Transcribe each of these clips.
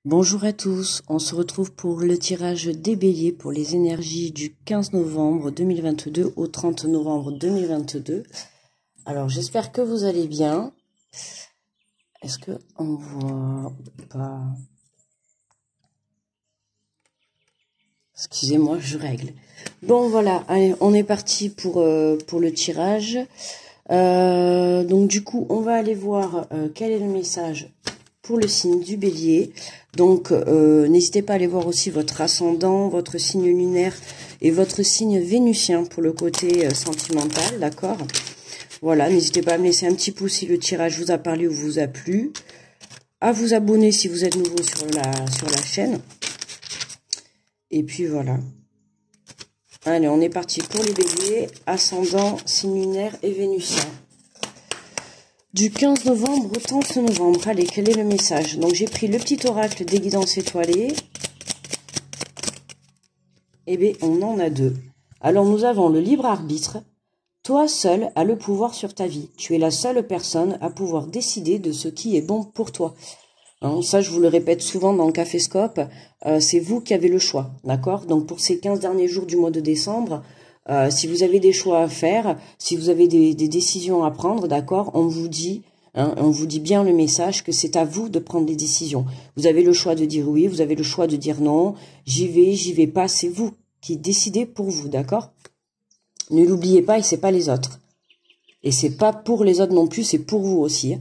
Bonjour à tous, on se retrouve pour le tirage des béliers pour les énergies du 15 novembre 2022 au 30 novembre 2022. Alors j'espère que vous allez bien. Est-ce que on voit pas? Excusez-moi, je règle. Bon voilà, allez, on est parti pour le tirage. Donc du coup, on va aller voir quel est le message pour le signe du bélier. Donc n'hésitez pas à aller voir aussi votre ascendant, votre signe lunaire et votre signe vénusien pour le côté sentimental, d'accord? Voilà, n'hésitez pas à me laisser un petit pouce si le tirage vous a parlé ou vous a plu, à vous abonner si vous êtes nouveau sur la chaîne. Et puis voilà. Allez, on est parti pour les béliers, ascendant, signe lunaire et vénusien. Du 15 novembre au 30 novembre, allez, quel est le message? Donc j'ai pris le petit oracle des guidances étoilées. Eh bien, on en a deux. Alors nous avons le libre arbitre. Toi seul as le pouvoir sur ta vie. Tu es la seule personne à pouvoir décider de ce qui est bon pour toi. Hein, ça, je vous le répète souvent dans le Caféscope, c'est vous qui avez le choix, d'accord? Donc pour ces 15 derniers jours du mois de décembre, si vous avez des choix à faire, si vous avez des décisions à prendre, d'accord, on vous dit bien le message que c'est à vous de prendre les décisions. Vous avez le choix de dire oui, vous avez le choix de dire non, j'y vais pas, c'est vous qui décidez pour vous, d'accord? Ne l'oubliez pas, et c'est pas les autres. Et c'est pas pour les autres non plus, c'est pour vous aussi.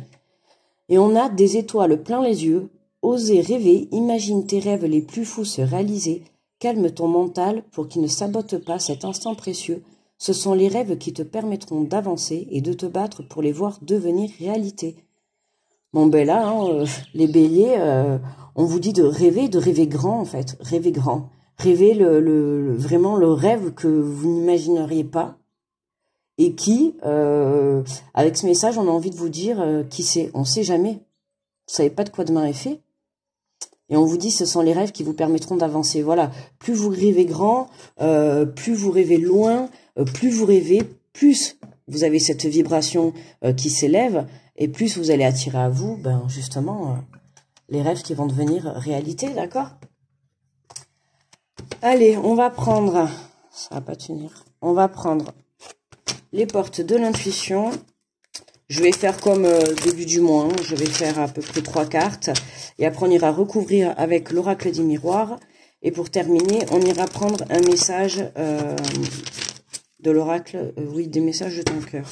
Et on a des étoiles plein les yeux. Osez rêver, imagine tes rêves les plus fous se réaliser. Calme ton mental pour qu'il ne sabote pas cet instant précieux. Ce sont les rêves qui te permettront d'avancer et de te battre pour les voir devenir réalité. Bon ben là, les béliers, on vous dit de rêver grand en fait. Rêver grand. Rêver vraiment le rêve que vous n'imagineriez pas. Et qui, avec ce message, on a envie de vous dire qui c'est. On ne sait jamais. Vous savez pas de quoi demain est fait. Et on vous dit, ce sont les rêves qui vous permettront d'avancer. Voilà. Plus vous rêvez grand, plus vous rêvez loin, plus vous rêvez, plus vous avez cette vibration qui s'élève, et plus vous allez attirer à vous, justement, les rêves qui vont devenir réalité, d'accord? Allez, on va prendre... Ça va pas tenir. On va prendre... les portes de l'intuition. Je vais faire comme début du mois. Je vais faire à peu près 3 cartes. Et après, on ira recouvrir avec l'oracle des miroirs. Et pour terminer, on ira prendre un message de l'oracle. Oui, des messages de ton cœur.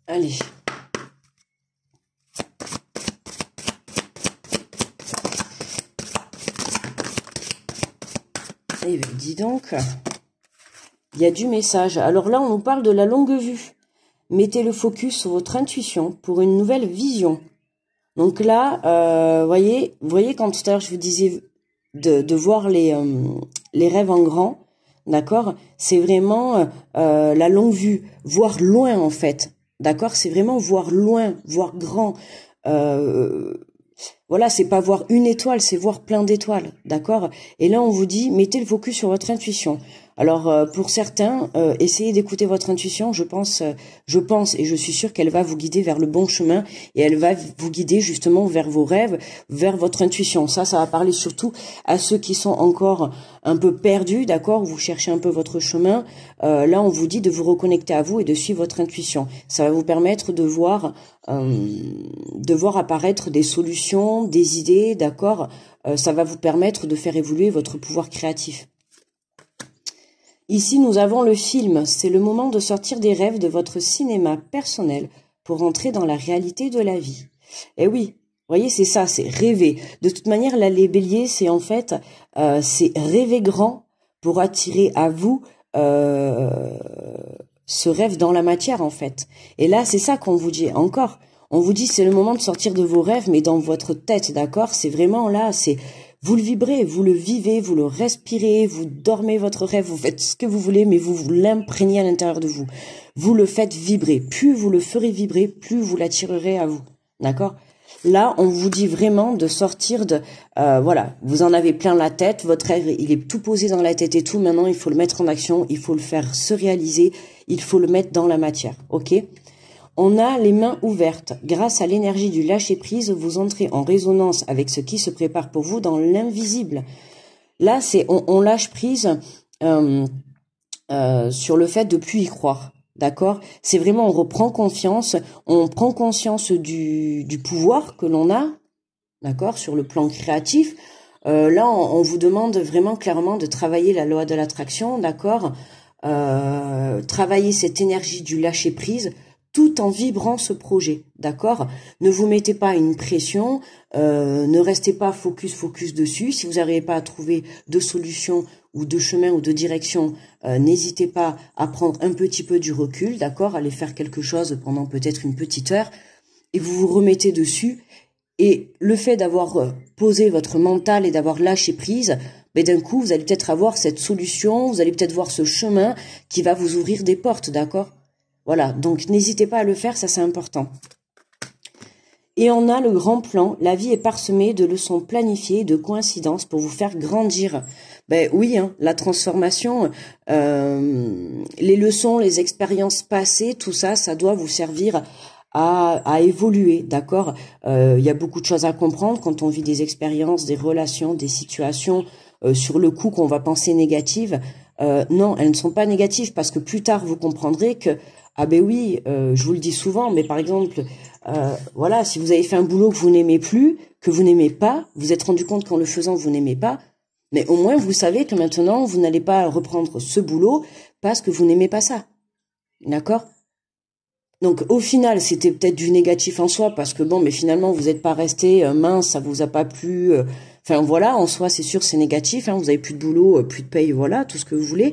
Allez. Eh bien, dis donc, il y a du message. Alors là, on nous parle de la longue vue. Mettez le focus sur votre intuition pour une nouvelle vision. Donc là, voyez quand tout à l'heure je vous disais de voir les rêves en grand, d'accord? C'est vraiment la longue vue, voir loin en fait, d'accord? C'est vraiment voir loin, voir grand. Voilà, c'est pas voir une étoile, c'est voir plein d'étoiles, d'accord? Et là, on vous dit, mettez le focus sur votre intuition. Alors, pour certains, essayez d'écouter votre intuition. Je pense et je suis sûre qu'elle va vous guider vers le bon chemin et elle va vous guider justement vers vos rêves, vers votre intuition. Ça va parler surtout à ceux qui sont encore un peu perdus, d'accord? Vous cherchez un peu votre chemin. Là, on vous dit de vous reconnecter à vous et de suivre votre intuition. Ça va vous permettre de voir apparaître des solutions, des idées, d'accord? Ça va vous permettre de faire évoluer votre pouvoir créatif. Ici, nous avons le film. C'est le moment de sortir des rêves de votre cinéma personnel pour entrer dans la réalité de la vie. Et oui, vous voyez, c'est ça, c'est rêver. De toute manière, là, les béliers, c'est en fait, c'est rêver grand pour attirer à vous ce rêve dans la matière, en fait. Et là, c'est ça qu'on vous dit encore. On vous dit, c'est le moment de sortir de vos rêves, mais dans votre tête, d'accord? C'est vraiment là, c'est... Vous le vibrez, vous le vivez, vous le respirez, vous dormez votre rêve, vous faites ce que vous voulez, mais vous l'imprégnez à l'intérieur de vous. Vous le faites vibrer. Plus vous le ferez vibrer, plus vous l'attirerez à vous. D'accord? Là, on vous dit vraiment de sortir de... voilà, vous en avez plein la tête, votre rêve, il est tout posé dans la tête et tout. Maintenant, il faut le mettre en action, il faut le faire se réaliser, il faut le mettre dans la matière. Ok? On a les mains ouvertes. Grâce à l'énergie du lâcher-prise, vous entrez en résonance avec ce qui se prépare pour vous dans l'invisible. Là, on lâche prise sur le fait de plus y croire. D'accord? C'est vraiment, on reprend confiance, on prend conscience du pouvoir que l'on a, d'accord, sur le plan créatif. Là, on vous demande vraiment clairement de travailler la loi de l'attraction, d'accord? Travailler cette énergie du lâcher-prise tout en vibrant ce projet, d'accord? Ne vous mettez pas une pression, ne restez pas focus dessus. Si vous n'arrivez pas à trouver de solution ou de chemin ou de direction, n'hésitez pas à prendre un petit peu du recul, d'accord? Allez faire quelque chose pendant peut-être une petite heure et vous vous remettez dessus. Et le fait d'avoir posé votre mental et d'avoir lâché prise, ben d'un coup, vous allez peut-être avoir cette solution, vous allez peut-être voir ce chemin qui va vous ouvrir des portes, d'accord? Voilà, donc n'hésitez pas à le faire, ça c'est important. Et on a le grand plan, la vie est parsemée de leçons planifiées, de coïncidences pour vous faire grandir. Ben oui, hein, la transformation, les leçons, les expériences passées, tout ça, ça doit vous servir à évoluer, d'accord? Il y a beaucoup de choses à comprendre quand on vit des expériences, des relations, des situations sur le coup qu'on va penser négatives. Non, elles ne sont pas négatives parce que plus tard vous comprendrez que ah ben oui, je vous le dis souvent, mais par exemple, voilà, si vous avez fait un boulot que vous n'aimez plus, que vous n'aimez pas, vous êtes rendu compte qu'en le faisant vous n'aimez pas, mais au moins vous savez que maintenant vous n'allez pas reprendre ce boulot parce que vous n'aimez pas ça, d'accord? Donc au final, c'était peut-être du négatif en soi parce que bon, mais finalement vous n'êtes pas resté mince, ça vous a pas plu. Enfin voilà, en soi c'est sûr c'est négatif. Hein, vous avez plus de boulot, plus de paye, voilà, tout ce que vous voulez.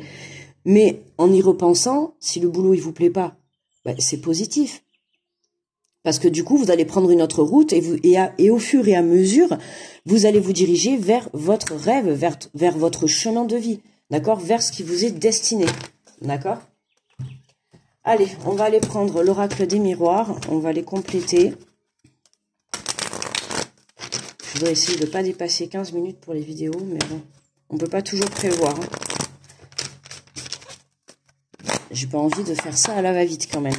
Mais en y repensant, si le boulot il vous plaît pas, ben, c'est positif parce que du coup vous allez prendre une autre route et au fur et à mesure vous allez vous diriger vers votre rêve, vers votre chemin de vie, d'accord, vers ce qui vous est destiné, d'accord. Allez, on va aller prendre l'oracle des miroirs, on va les compléter. Je dois essayer de ne pas dépasser 15 minutes pour les vidéos, mais bon, on ne peut pas toujours prévoir. Hein. J'ai pas envie de faire ça à la va-vite quand même.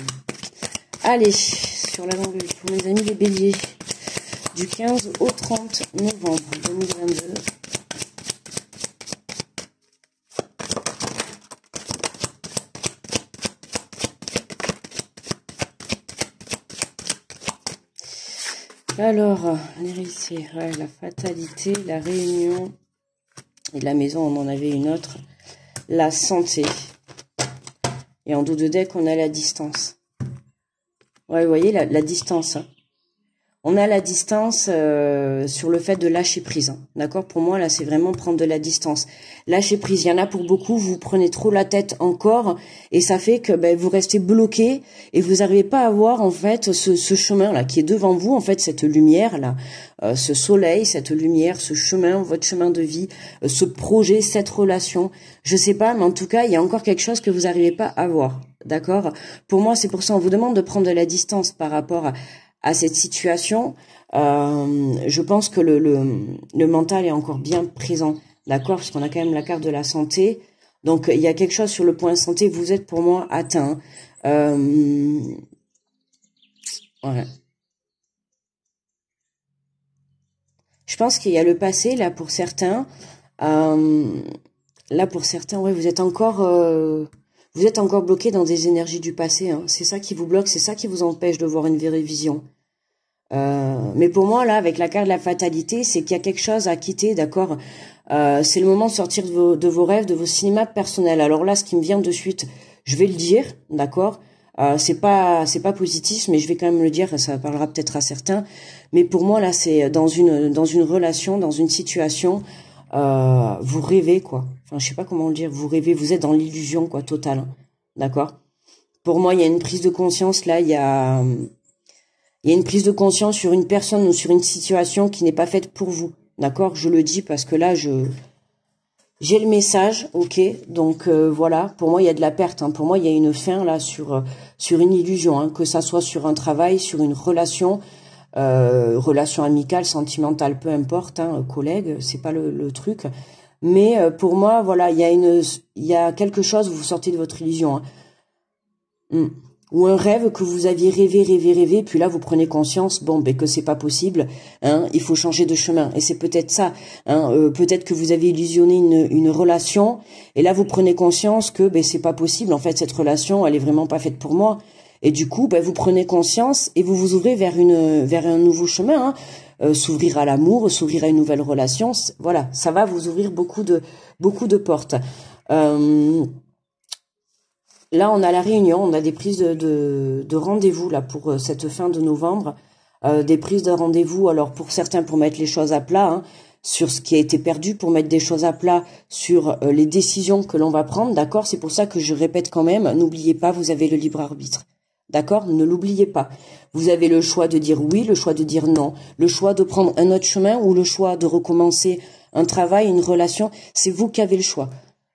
Allez, sur la longue pour mes amis les béliers, du 15 au 30 novembre 2022. Alors, l'héritier, ouais, la fatalité, la réunion, et la maison, on en avait une autre, la santé. Et en dos de deck, on a la distance. Ouais, vous voyez, la distance. Hein. On a la distance sur le fait de lâcher prise. Hein. D'accord? Pour moi, là, c'est vraiment prendre de la distance. Lâcher prise, il y en a pour beaucoup, vous prenez trop la tête encore et ça fait que ben, vous restez bloqué et vous n'arrivez pas à voir en fait ce chemin-là qui est devant vous, en fait, cette lumière-là, ce soleil, cette lumière, ce chemin, votre chemin de vie, ce projet, cette relation. Je sais pas, mais en tout cas, il y a encore quelque chose que vous n'arrivez pas à voir. D'accord? Pour moi, c'est pour ça, on vous demande de prendre de la distance par rapport à cette situation. Je pense que le mental est encore bien présent, d'accord, parce qu'on a quand même la carte de la santé. Donc, il y a quelque chose sur le point santé, vous êtes pour moi atteint. Voilà. Je pense qu'il y a le passé, là, pour certains. Là, pour certains, ouais, vous êtes encore bloqué dans des énergies du passé. Hein. C'est ça qui vous bloque, c'est ça qui vous empêche de voir une vraie vision. Mais pour moi, là, avec la carte de la fatalité, c'est qu'il y a quelque chose à quitter, d'accord. C'est le moment de sortir de vos rêves, de vos cinémas personnels. Alors là, ce qui me vient de suite, je vais le dire, d'accord. C'est pas positif, mais je vais quand même le dire, ça parlera peut-être à certains. Mais pour moi, là, c'est dans une relation, dans une situation, vous rêvez, quoi. Enfin, je sais pas comment le dire, vous rêvez, vous êtes dans l'illusion, quoi, totale. Hein, d'accord. Pour moi, il y a une prise de conscience, là, il y a une prise de conscience sur une personne ou sur une situation qui n'est pas faite pour vous. D'accord? Je le dis parce que là, j'ai le message, ok? Donc voilà, pour moi, il y a de la perte. Hein. Pour moi, il y a une fin là sur une illusion, hein, que ça soit sur un travail, sur une relation, relation amicale, sentimentale, peu importe, hein, collègue, c'est pas le truc. Mais pour moi, voilà, il y a quelque chose, vous sortez de votre illusion. Hein. ou un rêve que vous aviez rêvé, puis là vous prenez conscience, bon, ben que c'est pas possible, hein, il faut changer de chemin. Et c'est peut-être ça, hein, peut-être que vous avez illusionné une relation, et là vous prenez conscience que ben c'est pas possible. En fait, cette relation, elle est vraiment pas faite pour moi. Et du coup, ben vous prenez conscience et vous vous ouvrez vers un nouveau chemin, hein, s'ouvrir à l'amour, s'ouvrir à une nouvelle relation. Voilà, ça va vous ouvrir beaucoup de portes. Là, on a la réunion, on a des prises de rendez-vous là pour cette fin de novembre, des prises de rendez-vous. Alors pour certains, pour mettre les choses à plat, hein, sur ce qui a été perdu, pour mettre des choses à plat sur les décisions que l'on va prendre, d'accord. C'est pour ça que je répète quand même, n'oubliez pas, vous avez le libre arbitre, d'accord. Ne l'oubliez pas. Vous avez le choix de dire oui, le choix de dire non, le choix de prendre un autre chemin ou le choix de recommencer un travail, une relation. C'est vous qui avez le choix.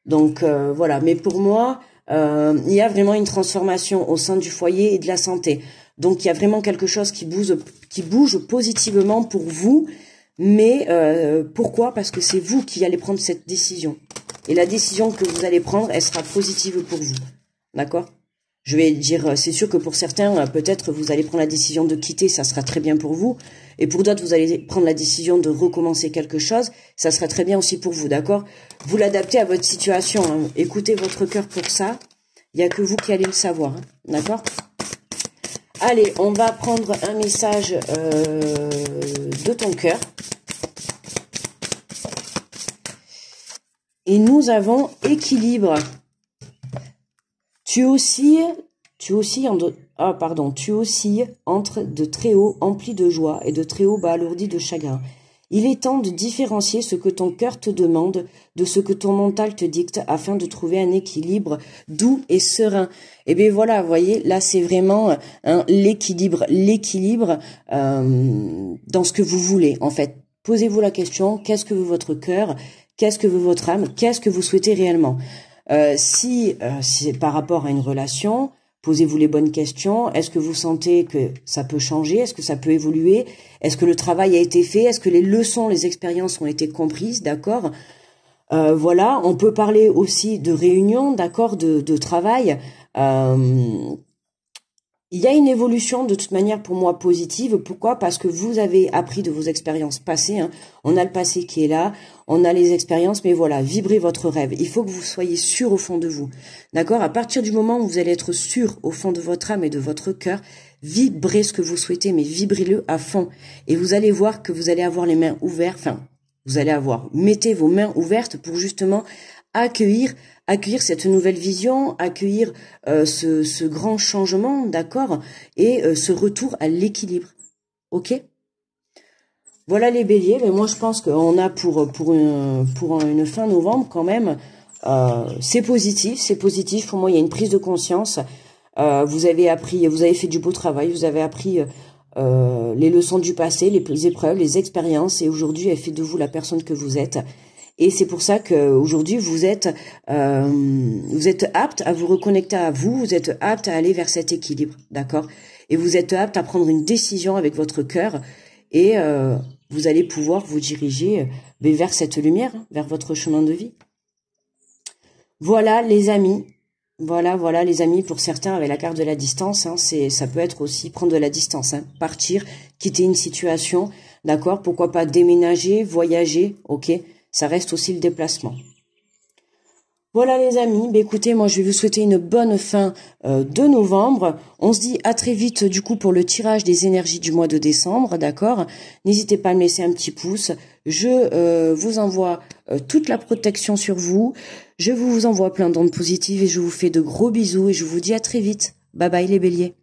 Donc voilà. Mais pour moi, il y a vraiment une transformation au sein du foyer et de la santé. Donc il y a vraiment quelque chose qui bouge positivement pour vous. Mais pourquoi? Parce que c'est vous qui allez prendre cette décision. Et la décision que vous allez prendre, elle sera positive pour vous. D'accord? Je vais dire, c'est sûr que pour certains, peut-être vous allez prendre la décision de quitter, ça sera très bien pour vous. Et pour d'autres, vous allez prendre la décision de recommencer quelque chose, ça sera très bien aussi pour vous, d'accord? Vous l'adaptez à votre situation, hein. Écoutez votre cœur pour ça. Il n'y a que vous qui allez le savoir, hein. D'accord? Allez, on va prendre un message de ton cœur. Et nous avons équilibre. Tu oscilles entre de très hauts emplis de joie et de très hauts bas alourdis de chagrin. Il est temps de différencier ce que ton cœur te demande de ce que ton mental te dicte afin de trouver un équilibre doux et serein. Et bien voilà, vous voyez, là c'est vraiment l'équilibre dans ce que vous voulez en fait. Posez-vous la question, qu'est-ce que veut votre cœur? Qu'est-ce que veut votre âme? Qu'est-ce que vous souhaitez réellement? Si c'est par rapport à une relation, posez-vous les bonnes questions. Est-ce que vous sentez que ça peut changer? Est-ce que ça peut évoluer? Est-ce que le travail a été fait? Est-ce que les leçons, les expériences ont été comprises? D'accord. Voilà, on peut parler aussi de réunion, d'accord, de travail. Il y a une évolution de toute manière pour moi positive. Pourquoi? Parce que vous avez appris de vos expériences passées, hein. On a le passé qui est là, on a les expériences, mais voilà, vibrez votre rêve. Il faut que vous soyez sûr au fond de vous. D'accord? À partir du moment où vous allez être sûr au fond de votre âme et de votre cœur, vibrez ce que vous souhaitez, mais vibrez-le à fond. Et vous allez voir que vous allez avoir les mains ouvertes, mettez vos mains ouvertes pour justement accueillir cette nouvelle vision, accueillir ce grand changement, d'accord, et ce retour à l'équilibre. Ok? Voilà les béliers, mais moi je pense qu'on a pour une fin novembre quand même, c'est positif, pour moi il y a une prise de conscience, vous avez fait du beau travail, vous avez appris les leçons du passé, les épreuves, les expériences, et aujourd'hui elle fait de vous la personne que vous êtes. Et c'est pour ça qu'aujourd'hui, vous êtes apte à vous reconnecter à vous, vous êtes apte à aller vers cet équilibre, d'accord? Et vous êtes apte à prendre une décision avec votre cœur et vous allez pouvoir vous diriger vers cette lumière, vers votre chemin de vie. Voilà les amis, voilà les amis, pour certains avec la carte de la distance, hein, ça peut être aussi prendre de la distance, hein, partir, quitter une situation, d'accord? Pourquoi pas déménager, voyager, ok? Ça reste aussi le déplacement. Voilà les amis, écoutez, moi je vais vous souhaiter une bonne fin de novembre. On se dit à très vite du coup pour le tirage des énergies du mois de décembre, d'accord? N'hésitez pas à me laisser un petit pouce. Je vous envoie toute la protection sur vous. Je vous envoie plein d'ondes positives et je vous fais de gros bisous et je vous dis à très vite. Bye bye les béliers.